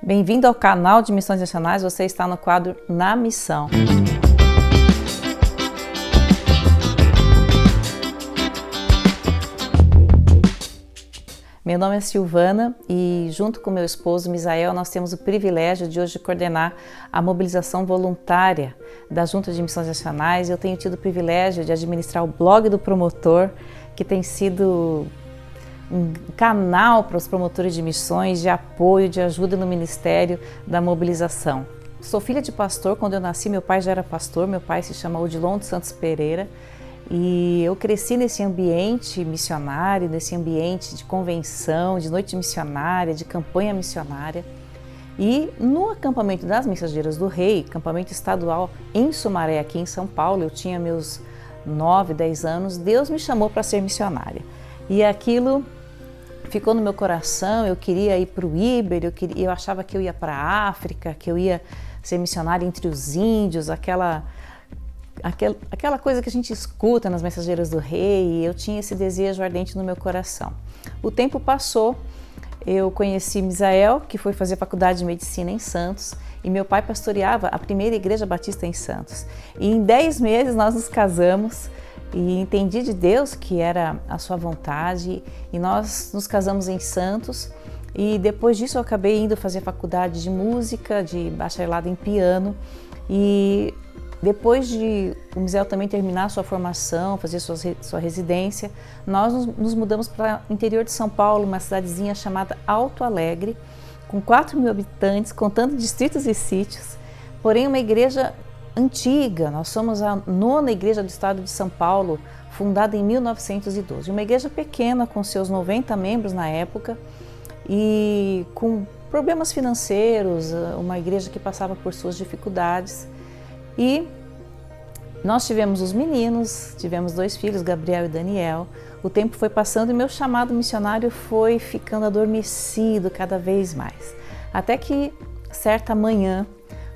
Bem-vindo ao canal de Missões Nacionais, você está no quadro Na Missão. Meu nome é Silvana e junto com meu esposo Misael nós temos o privilégio de hoje coordenar a mobilização voluntária da Junta de Missões Nacionais. Eu tenho tido o privilégio de administrar o blog do promotor, que tem sido um canal para os promotores de missões, de apoio, de ajuda no ministério da mobilização. Sou filha de pastor. Quando eu nasci, meu pai já era pastor, meu pai se chama Odilon dos Santos Pereira, e eu cresci nesse ambiente missionário, nesse ambiente de convenção, de noite missionária, de campanha missionária. E no acampamento das Mensageiras do Rei, acampamento estadual em Sumaré, aqui em São Paulo, eu tinha meus 9, 10 anos, Deus me chamou para ser missionária. E aquilo ficou no meu coração. Eu queria ir para o Iber, eu achava que eu ia para a África, que eu ia ser missionária entre os índios, aquela coisa que a gente escuta nas Mensageiras do Rei, e eu tinha esse desejo ardente no meu coração. O tempo passou, eu conheci Misael, que foi fazer faculdade de medicina em Santos, e meu pai pastoreava a primeira igreja batista em Santos. E em 10 meses nós nos casamos, e entendi de Deus que era a sua vontade, e nós nos casamos em Santos. E depois disso eu acabei indo fazer faculdade de música, de bacharelado em piano, e depois de o Misael também terminar sua formação, fazer sua residência, nós nos mudamos para o interior de São Paulo, uma cidadezinha chamada Alto Alegre, com 4.000 habitantes, contando distritos e sítios, porém uma igreja antiga. Nós somos a 9ª igreja do estado de São Paulo, fundada em 1912. Uma igreja pequena, com seus 90 membros na época, e com problemas financeiros, uma igreja que passava por suas dificuldades. E nós tivemos os meninos, tivemos 2 filhos, Gabriel e Daniel. O tempo foi passando e meu chamado missionário foi ficando adormecido cada vez mais. Até que, certa manhã,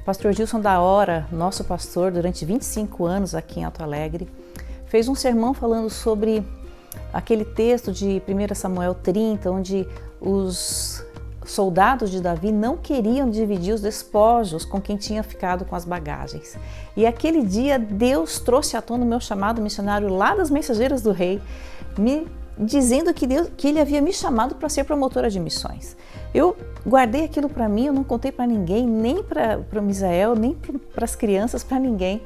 o pastor Gilson da Hora, nosso pastor durante 25 anos aqui em Alto Alegre, fez um sermão falando sobre aquele texto de 1 Samuel 30, onde os soldados de Davi não queriam dividir os despojos com quem tinha ficado com as bagagens. E aquele dia Deus trouxe à tona o meu chamado missionário lá das Mensageiras do Rei, me dizendo que Ele havia me chamado para ser promotora de missões. Eu guardei aquilo para mim, eu não contei para ninguém, nem para o Misael, nem para as crianças, para ninguém.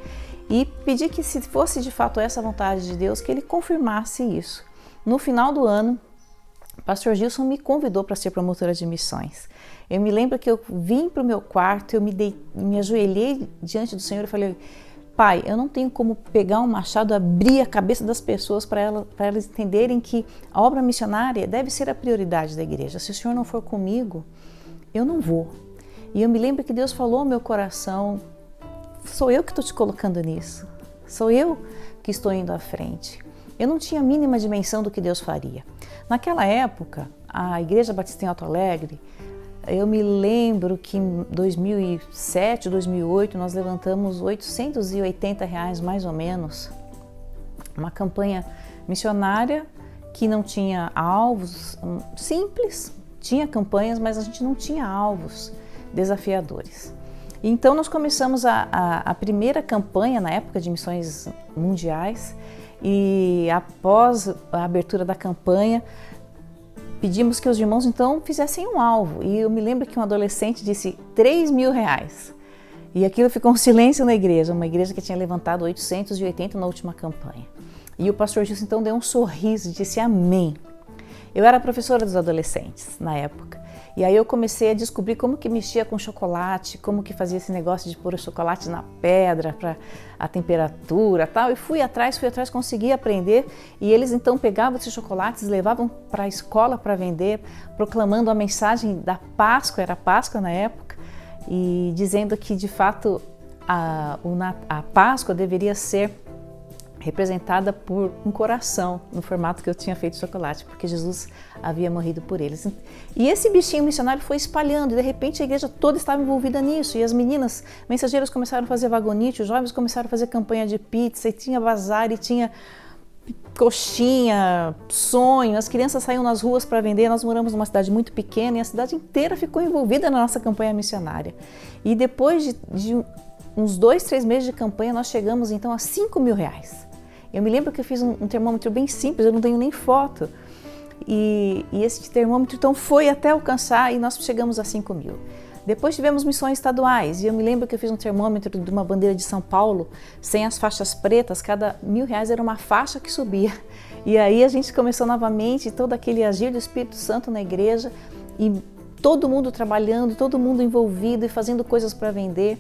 E pedi que, se fosse de fato essa a vontade de Deus, que Ele confirmasse isso. No final do ano, o pastor Gilson me convidou para ser promotora de missões. Eu me lembro que eu vim para o meu quarto, eu me ajoelhei diante do Senhor e falei: Pai, eu não tenho como pegar um machado, abrir a cabeça das pessoas para elas entenderem que a obra missionária deve ser a prioridade da igreja. Se o Senhor não for comigo, eu não vou. E eu me lembro que Deus falou ao meu coração: sou eu que estou te colocando nisso, sou eu que estou indo à frente. Eu não tinha a mínima dimensão do que Deus faria. Naquela época, a Igreja Batista em Alto Alegre, eu me lembro que em 2007, 2008, nós levantamos R$880 mais ou menos, uma campanha missionária que não tinha alvos simples, tinha campanhas, mas a gente não tinha alvos desafiadores. Então nós começamos a primeira campanha na época de missões mundiais, e após a abertura da campanha, pedimos que os irmãos então fizessem um alvo. E eu me lembro que um adolescente disse R$3.000. E aquilo ficou um silêncio na igreja, uma igreja que tinha levantado 880 na última campanha. E o pastor Gilson então deu um sorriso e disse amém. Eu era professora dos adolescentes na época. E aí eu comecei a descobrir como que mexia com chocolate, como que fazia esse negócio de pôr o chocolate na pedra para a temperatura e tal. E fui atrás, consegui aprender. E eles então pegavam esses chocolates, levavam para a escola para vender, proclamando a mensagem da Páscoa, era Páscoa na época, e dizendo que de fato a Páscoa deveria ser representada por um coração, no formato que eu tinha feito de chocolate, porque Jesus havia morrido por eles. E esse bichinho missionário foi espalhando, e de repente a igreja toda estava envolvida nisso, e as meninas mensageiras começaram a fazer vagonite, os jovens começaram a fazer campanha de pizza, e tinha bazar, e tinha coxinha, sonho, as crianças saíam nas ruas para vender. Nós moramos numa cidade muito pequena e a cidade inteira ficou envolvida na nossa campanha missionária. E depois de uns 2, 3 meses de campanha, nós chegamos então a R$5.000. Eu me lembro que eu fiz um termômetro bem simples, eu não tenho nem foto. E esse termômetro então foi até alcançar e nós chegamos a 5.000. Depois tivemos missões estaduais e eu me lembro que eu fiz um termômetro de uma bandeira de São Paulo, sem as faixas pretas, cada R$1.000 era uma faixa que subia. E aí a gente começou novamente todo aquele agir do Espírito Santo na igreja e todo mundo trabalhando, todo mundo envolvido e fazendo coisas para vender.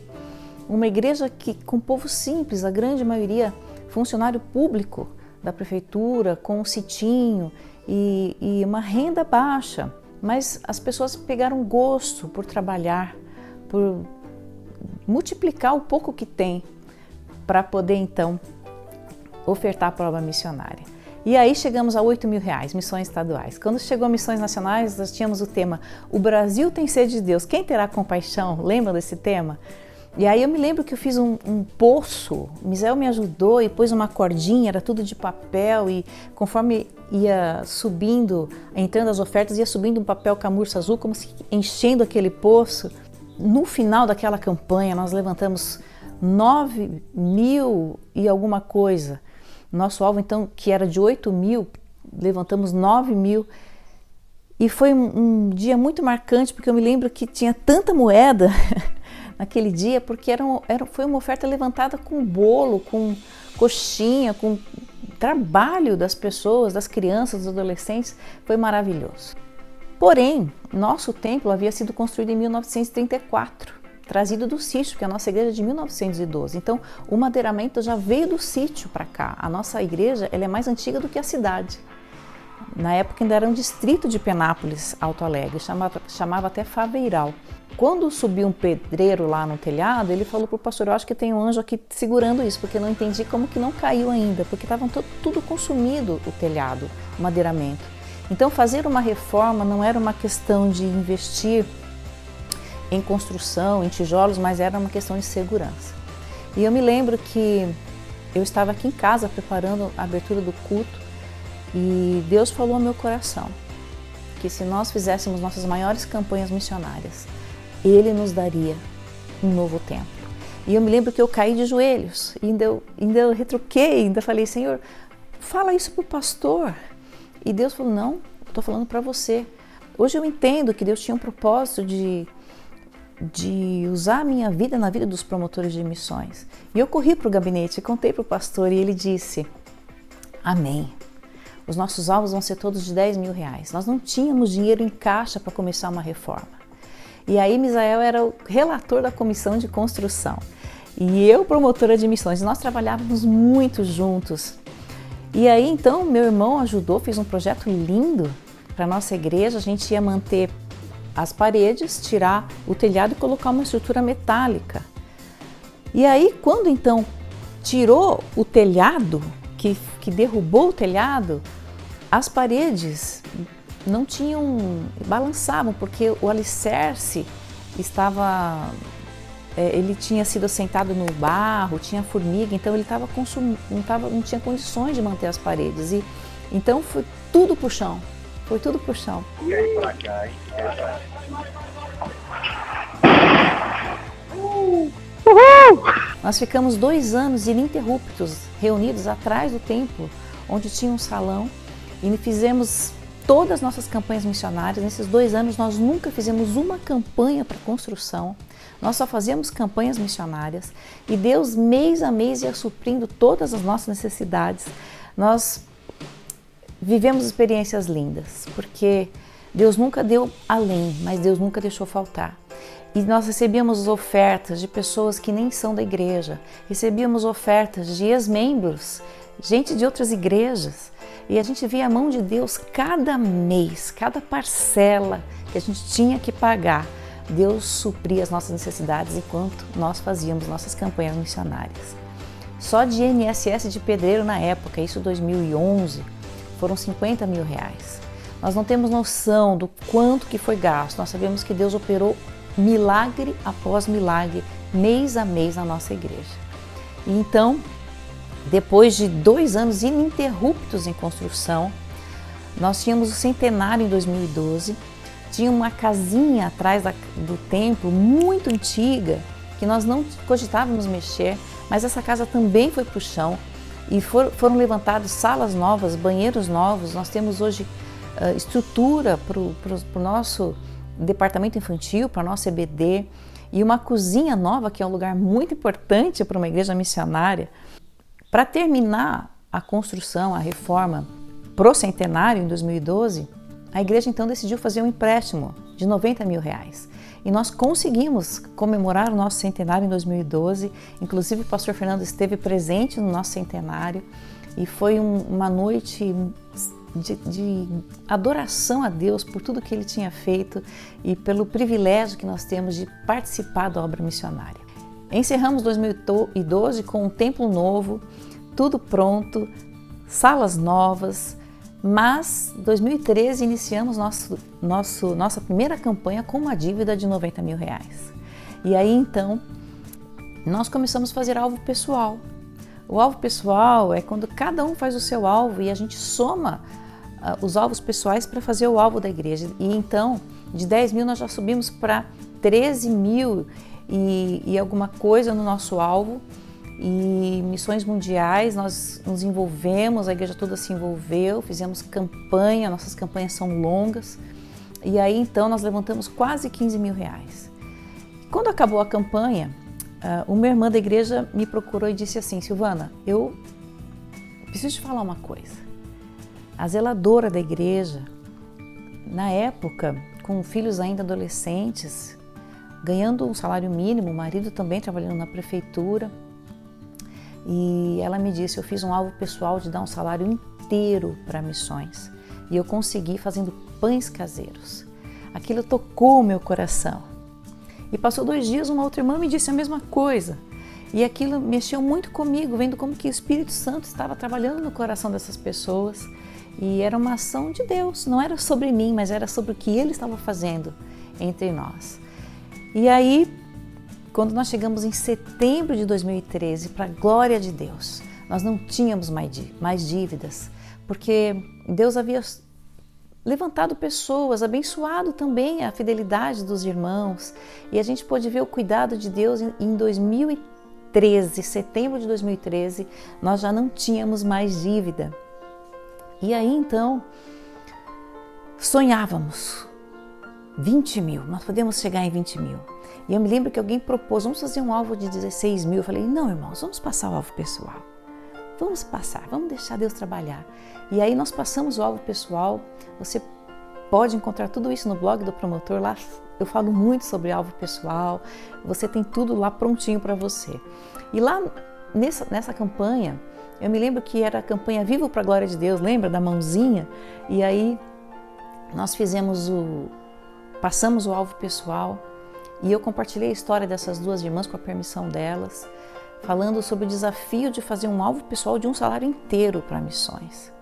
Uma igreja que com povo simples, a grande maioria funcionário público da prefeitura, com um sitinho e uma renda baixa. Mas as pessoas pegaram gosto por trabalhar, por multiplicar o pouco que tem para poder então ofertar para a obra missionária. E aí chegamos a R$8.000, missões estaduais. Quando chegou a missões nacionais, nós tínhamos o tema O Brasil tem sede de Deus, quem terá compaixão? Lembra desse tema? E aí eu me lembro que eu fiz um poço, o Misael me ajudou e pôs uma cordinha, era tudo de papel e conforme ia subindo, entrando as ofertas, ia subindo um papel camurça azul, como se enchendo aquele poço. No final daquela campanha nós levantamos 9.000 e alguma coisa. Nosso alvo então, que era de 8.000, levantamos 9.000. E foi um dia muito marcante, porque eu me lembro que tinha tanta moeda naquele dia, porque foi uma oferta levantada com bolo, com coxinha, com trabalho das pessoas, das crianças, dos adolescentes, foi maravilhoso. Porém, nosso templo havia sido construído em 1934, trazido do sítio, porque a nossa igreja é de 1912. Então, o madeiramento já veio do sítio para cá. A nossa igreja ela é mais antiga do que a cidade. Na época ainda era um distrito de Penápolis, Alto Alegre, chamava até Faveiral. Quando subiu um pedreiro lá no telhado, ele falou para o pastor, eu acho que tem um anjo aqui segurando isso, porque eu não entendi como que não caiu ainda, porque estava tudo consumido o telhado, o madeiramento. Então fazer uma reforma não era uma questão de investir em construção, em tijolos, mas era uma questão de segurança. E eu me lembro que eu estava aqui em casa preparando a abertura do culto e Deus falou ao meu coração que se nós fizéssemos nossas maiores campanhas missionárias, Ele nos daria um novo templo. E eu me lembro que eu caí de joelhos, e ainda eu retruquei, ainda falei, Senhor, fala isso para o pastor. E Deus falou, não, estou falando para você. Hoje eu entendo que Deus tinha um propósito de usar a minha vida na vida dos promotores de missões. E eu corri para o gabinete e contei para o pastor, e ele disse, amém. Os nossos alvos vão ser todos de R$10.000. Nós não tínhamos dinheiro em caixa para começar uma reforma. E aí Misael era o relator da comissão de construção. E eu, promotora de missões. Nós trabalhávamos muito juntos. E aí então meu irmão ajudou, fez um projeto lindo para a nossa igreja. A gente ia manter as paredes, tirar o telhado e colocar uma estrutura metálica. E aí quando então tirou o telhado, que derrubou o telhado, as paredes não tinham, balançavam, porque o alicerce estava, ele tinha sido assentado no barro, tinha formiga, então ele estava não tinha condições de manter as paredes. E então foi tudo pro chão, E aí pra cá, hein? Nós ficamos 2 anos ininterruptos, reunidos atrás do templo, onde tinha um salão, e fizemos todas as nossas campanhas missionárias. Nesses 2 anos nós nunca fizemos uma campanha para construção, nós só fazíamos campanhas missionárias, e Deus mês a mês ia suprindo todas as nossas necessidades. Nós vivemos experiências lindas, porque Deus nunca deu além, mas Deus nunca deixou faltar. E nós recebíamos ofertas de pessoas que nem são da igreja, recebíamos ofertas de ex-membros, gente de outras igrejas, e a gente via a mão de Deus cada mês, cada parcela que a gente tinha que pagar. Deus supria as nossas necessidades enquanto nós fazíamos nossas campanhas missionárias. Só de INSS de pedreiro na época, isso 2011, foram R$50.000. Nós não temos noção do quanto que foi gasto, nós sabemos que Deus operou milagre após milagre, mês a mês na nossa igreja. E então, Depois de 2 anos ininterruptos em construção, nós tínhamos o centenário em 2012, tinha uma casinha atrás do templo, muito antiga, que nós não cogitávamos mexer, mas essa casa também foi para o chão e foram levantadas salas novas, banheiros novos. Nós temos hoje estrutura para o nosso departamento infantil, para o nosso EBD, e uma cozinha nova, que é um lugar muito importante para uma igreja missionária. Para terminar a construção, a reforma pro centenário em 2012, a igreja então decidiu fazer um empréstimo de R$90 mil. E nós conseguimos comemorar o nosso centenário em 2012, inclusive o pastor Fernando esteve presente no nosso centenário e foi uma noite de adoração a Deus por tudo que Ele tinha feito e pelo privilégio que nós temos de participar da obra missionária. Encerramos 2012 com um templo novo, tudo pronto, salas novas, mas em 2013 iniciamos nossa primeira campanha com uma dívida de R$90 mil. E aí então nós começamos a fazer alvo pessoal. O alvo pessoal é quando cada um faz o seu alvo e a gente soma os alvos pessoais para fazer o alvo da igreja. E então de 10 mil nós já subimos para 13 mil e alguma coisa no nosso alvo. E missões mundiais, nós nos envolvemos, a igreja toda se envolveu, fizemos campanha, nossas campanhas são longas. E aí então nós levantamos quase R$15 mil. Quando acabou a campanha, uma irmã da igreja me procurou e disse assim: Silvana, eu preciso te falar uma coisa. A zeladora da igreja, na época, com filhos ainda adolescentes, ganhando um salário mínimo, o marido também trabalhando na prefeitura, e ela me disse: eu fiz um alvo pessoal de dar um salário inteiro para missões e eu consegui fazendo pães caseiros. Aquilo tocou o meu coração. E passou 2 dias, uma outra irmã me disse a mesma coisa e aquilo mexeu muito comigo, vendo como que o Espírito Santo estava trabalhando no coração dessas pessoas e era uma ação de Deus, não era sobre mim, mas era sobre o que Ele estava fazendo entre nós. E aí, quando nós chegamos em setembro de 2013, para a glória de Deus, nós não tínhamos mais dívidas, porque Deus havia levantado pessoas, abençoado também a fidelidade dos irmãos, e a gente pôde ver o cuidado de Deus em 2013, setembro de 2013, nós já não tínhamos mais dívida. E aí então, sonhávamos 20 mil, nós podemos chegar em 20 mil. E eu me lembro que alguém propôs, vamos fazer um alvo de 16 mil. Eu falei, não, irmãos, vamos passar o alvo pessoal. Vamos passar, vamos deixar Deus trabalhar. E aí nós passamos o alvo pessoal. Você pode encontrar tudo isso no blog do promotor. Lá eu falo muito sobre alvo pessoal. Você tem tudo lá prontinho para você. E lá nessa campanha, eu me lembro que era a campanha Vivo para a Glória de Deus. Lembra da mãozinha? E aí nós passamos o alvo pessoal. E eu compartilhei a história dessas 2 irmãs com a permissão delas, falando sobre o desafio de fazer um alvo pessoal de um salário inteiro para missões.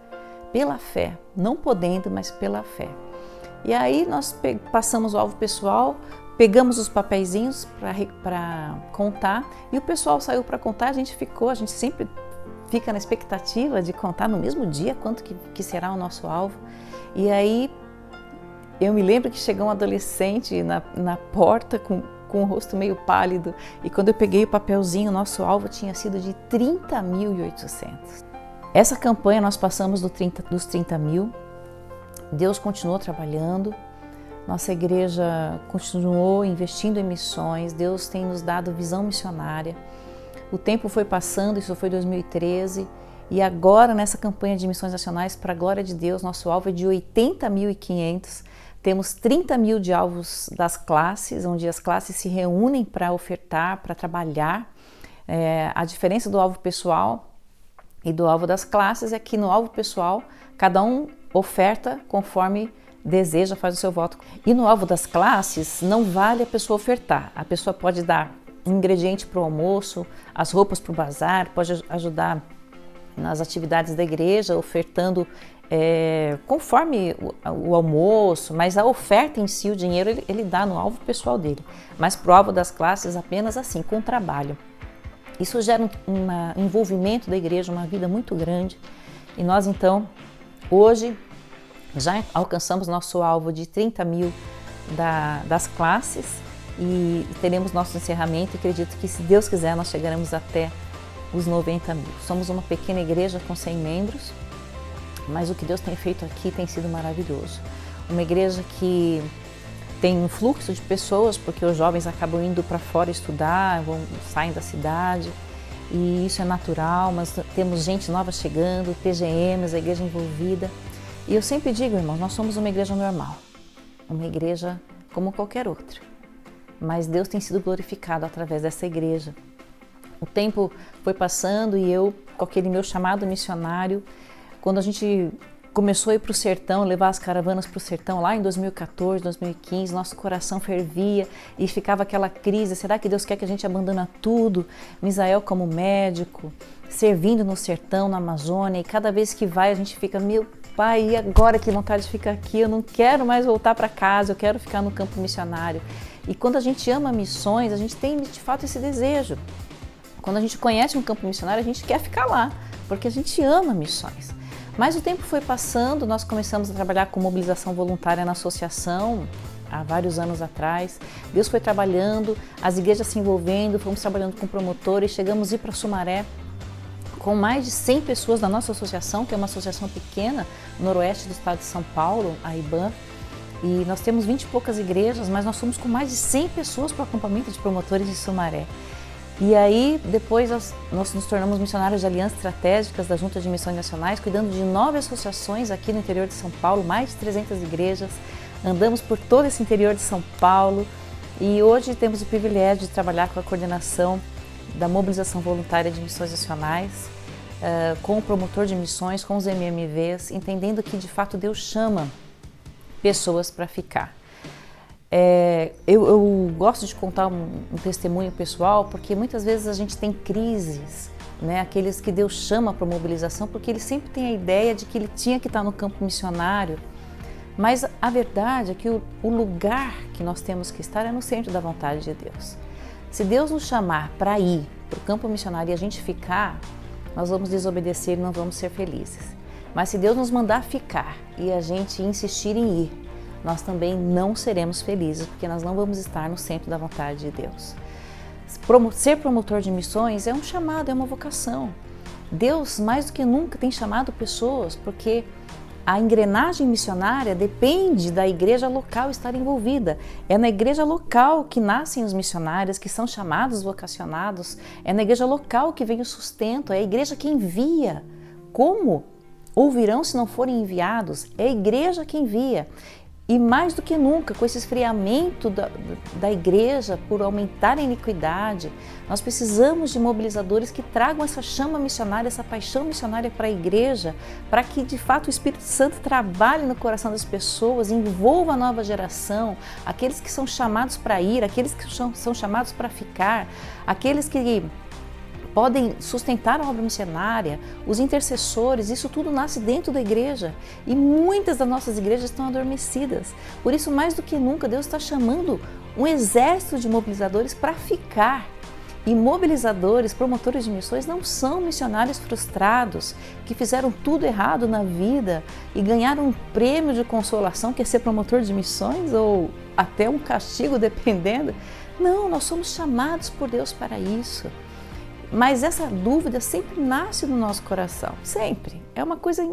Pela fé, não podendo, mas pela fé. E aí nós passamos o alvo pessoal, pegamos os papeizinhos para contar e o pessoal saiu para contar, a gente sempre fica na expectativa de contar no mesmo dia quanto que será o nosso alvo. E aí eu me lembro que chegou um adolescente na porta com o rosto meio pálido e quando eu peguei o papelzinho, o nosso alvo tinha sido de 30.800. Essa campanha nós passamos dos 30 mil, Deus continuou trabalhando, nossa igreja continuou investindo em missões, Deus tem nos dado visão missionária. O tempo foi passando, isso foi 2013, e agora nessa campanha de missões nacionais, para a glória de Deus, nosso alvo é de 80.500. Temos 30 mil de alvos das classes, onde as classes se reúnem para ofertar, para trabalhar. A diferença do alvo pessoal e do alvo das classes é que no alvo pessoal, cada um oferta conforme deseja, faz o seu voto. E no alvo das classes, não vale a pessoa ofertar. A pessoa pode dar um ingrediente para o almoço, as roupas para o bazar, pode ajudar nas atividades da igreja, ofertando conforme o almoço, mas a oferta em si, o dinheiro, ele dá no alvo pessoal dele. Mas para o alvo das classes, apenas assim, com trabalho. Isso gera um envolvimento da igreja, uma vida muito grande. E nós, então, hoje já alcançamos nosso alvo de 30 mil das classes e teremos nosso encerramento. E acredito que, se Deus quiser, nós chegaremos até os 90 mil. Somos uma pequena igreja com 100 membros, mas o que Deus tem feito aqui tem sido maravilhoso. Uma igreja que tem um fluxo de pessoas, porque os jovens acabam indo para fora estudar, saem da cidade, e isso é natural, mas temos gente nova chegando, PGMs, a igreja envolvida. E eu sempre digo, irmãos, nós somos uma igreja normal, uma igreja como qualquer outra, mas Deus tem sido glorificado através dessa igreja. O tempo foi passando e eu, com aquele meu chamado missionário, quando a gente começou a ir para o sertão, levar as caravanas para o sertão lá em 2014, 2015, nosso coração fervia e ficava aquela crise, será que Deus quer que a gente abandone tudo? Misael como médico, servindo no sertão, na Amazônia, e cada vez que vai a gente fica, meu pai, e agora que vontade de ficar aqui, eu não quero mais voltar para casa, eu quero ficar no campo missionário. E quando a gente ama missões, a gente tem de fato esse desejo. Quando a gente conhece um campo missionário, a gente quer ficar lá, porque a gente ama missões. Mas o tempo foi passando, nós começamos a trabalhar com mobilização voluntária na associação, há vários anos atrás. Deus foi trabalhando, as igrejas se envolvendo, fomos trabalhando com promotores, chegamos a ir para Sumaré com mais de 100 pessoas da nossa associação, que é uma associação pequena, no noroeste do estado de São Paulo, a IBAN. E nós temos 20 e poucas igrejas, mas nós somos com mais de 100 pessoas para o acampamento de promotores de Sumaré. E aí, depois, nós nos tornamos missionários de alianças estratégicas da Junta de Missões Nacionais, cuidando de 9 associações aqui no interior de São Paulo, mais de 300 igrejas. Andamos por todo esse interior de São Paulo e hoje temos o privilégio de trabalhar com a coordenação da mobilização voluntária de missões nacionais, com o promotor de missões, com os MMVs, entendendo que, de fato, Deus chama pessoas para ficar. Eu gosto de contar um testemunho pessoal, porque muitas vezes a gente tem crises, né? Aqueles que Deus chama para mobilização, porque ele sempre tem a ideia de que ele tinha que estar no campo missionário, mas a verdade é que o lugar que nós temos que estar é no centro da vontade de Deus. Se Deus nos chamar para ir para o campo missionário e a gente ficar, nós vamos desobedecer e não vamos ser felizes. Mas se Deus nos mandar ficar e a gente insistir em ir, nós também não seremos felizes, porque nós não vamos estar no centro da vontade de Deus. Ser promotor de missões é um chamado, é uma vocação. Deus, mais do que nunca, tem chamado pessoas, porque a engrenagem missionária depende da igreja local estar envolvida. É na igreja local que nascem os missionários, que são chamados, vocacionados. É na igreja local que vem o sustento, é a igreja que envia. Como ouvirão se não forem enviados? É a igreja que envia. E mais do que nunca, com esse esfriamento da igreja por aumentar a iniquidade, nós precisamos de mobilizadores que tragam essa chama missionária, essa paixão missionária para a igreja, para que de fato o Espírito Santo trabalhe no coração das pessoas, envolva a nova geração, aqueles que são chamados para ir, aqueles que são chamados para ficar, aqueles que podem sustentar a obra missionária, os intercessores, isso tudo nasce dentro da igreja e muitas das nossas igrejas estão adormecidas. Por isso, mais do que nunca, Deus está chamando um exército de mobilizadores para ficar. E mobilizadores, promotores de missões não são missionários frustrados que fizeram tudo errado na vida e ganharam um prêmio de consolação, que é ser promotor de missões ou até um castigo, dependendo. Não, nós somos chamados por Deus para isso. Mas essa dúvida sempre nasce no nosso coração, sempre. É uma coisa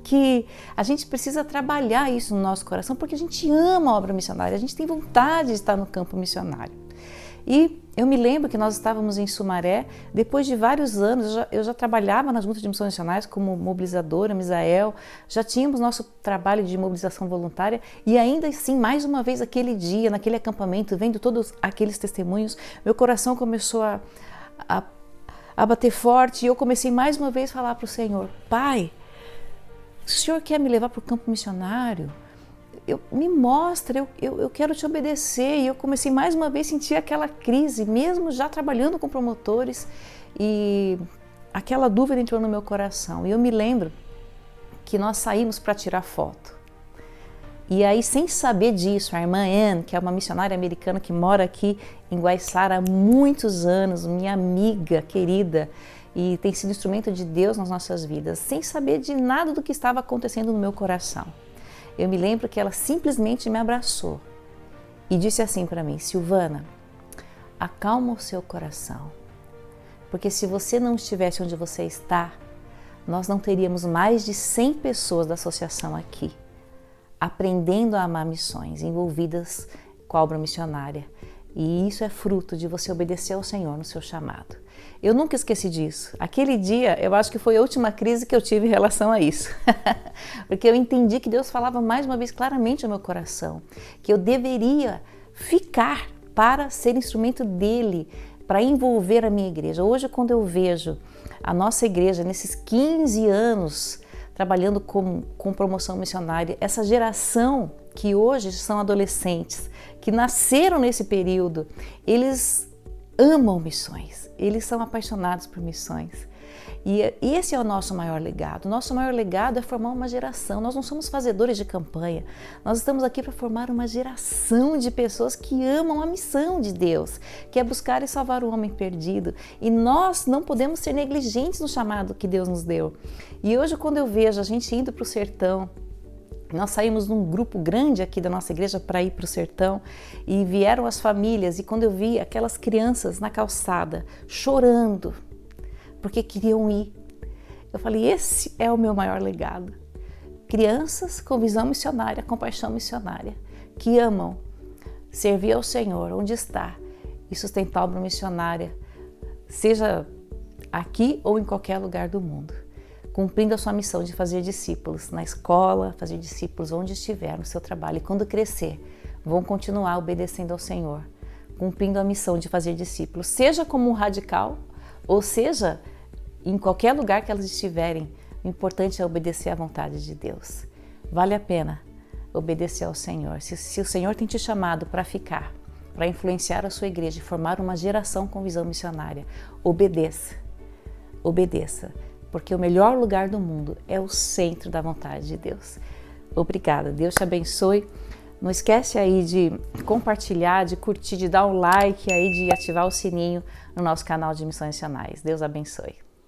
que a gente precisa trabalhar isso no nosso coração, porque a gente ama a obra missionária, a gente tem vontade de estar no campo missionário. E eu me lembro que nós estávamos em Sumaré, depois de vários anos, eu já trabalhava nas juntas de missões nacionais como mobilizadora, Misael, já tínhamos nosso trabalho de mobilização voluntária e ainda assim, mais uma vez aquele dia, naquele acampamento, vendo todos aqueles testemunhos, meu coração começou a bater forte e eu comecei mais uma vez a falar para o Senhor: Pai, se o Senhor quer me levar para o campo missionário, me mostra, eu quero te obedecer. E eu comecei mais uma vez a sentir aquela crise, mesmo já trabalhando com promotores, e aquela dúvida entrou no meu coração. E eu me lembro que nós saímos para tirar foto. E aí, sem saber disso, a irmã Anne, que é uma missionária americana que mora aqui em Guaiçara há muitos anos, minha amiga querida, e tem sido instrumento de Deus nas nossas vidas, sem saber de nada do que estava acontecendo no meu coração. Eu me lembro que ela simplesmente me abraçou e disse assim para mim: Silvana, acalma o seu coração, porque se você não estivesse onde você está, nós não teríamos mais de 100 pessoas da associação aqui, aprendendo a amar missões, envolvidas com a obra missionária. E isso é fruto de você obedecer ao Senhor no seu chamado. Eu nunca esqueci disso. Aquele dia, eu acho que foi a última crise que eu tive em relação a isso. Porque eu entendi que Deus falava mais uma vez claramente ao meu coração, que eu deveria ficar para ser instrumento dele, para envolver a minha igreja. Hoje, quando eu vejo a nossa igreja nesses 15 anos trabalhando com promoção missionária, essa geração que hoje são adolescentes, que nasceram nesse período, eles amam missões, eles são apaixonados por missões. E esse é o nosso maior legado. O nosso maior legado é formar uma geração. Nós não somos fazedores de campanha. Nós estamos aqui para formar uma geração de pessoas que amam a missão de Deus, que é buscar e salvar o homem perdido. E nós não podemos ser negligentes no chamado que Deus nos deu. E hoje, quando eu vejo a gente indo para o sertão, nós saímos num grupo grande aqui da nossa igreja para ir para o sertão e vieram as famílias, e quando eu vi aquelas crianças na calçada chorando porque queriam ir, eu falei, esse é o meu maior legado. Crianças com visão missionária, com paixão missionária, que amam servir ao Senhor onde está e sustentar a obra missionária, seja aqui ou em qualquer lugar do mundo, cumprindo a sua missão de fazer discípulos na escola, fazer discípulos onde estiver no seu trabalho. E quando crescer, vão continuar obedecendo ao Senhor, cumprindo a missão de fazer discípulos, seja como um radical, ou seja, em qualquer lugar que elas estiverem. O importante é obedecer à vontade de Deus. Vale a pena obedecer ao Senhor. Se o Senhor tem te chamado para ficar, para influenciar a sua igreja e formar uma geração com visão missionária, obedeça. Obedeça. Porque o melhor lugar do mundo é o centro da vontade de Deus. Obrigada, Deus te abençoe. Não esquece aí de compartilhar, de curtir, de dar um like aí, de ativar o sininho no nosso canal de Missões Nacionais. Deus abençoe.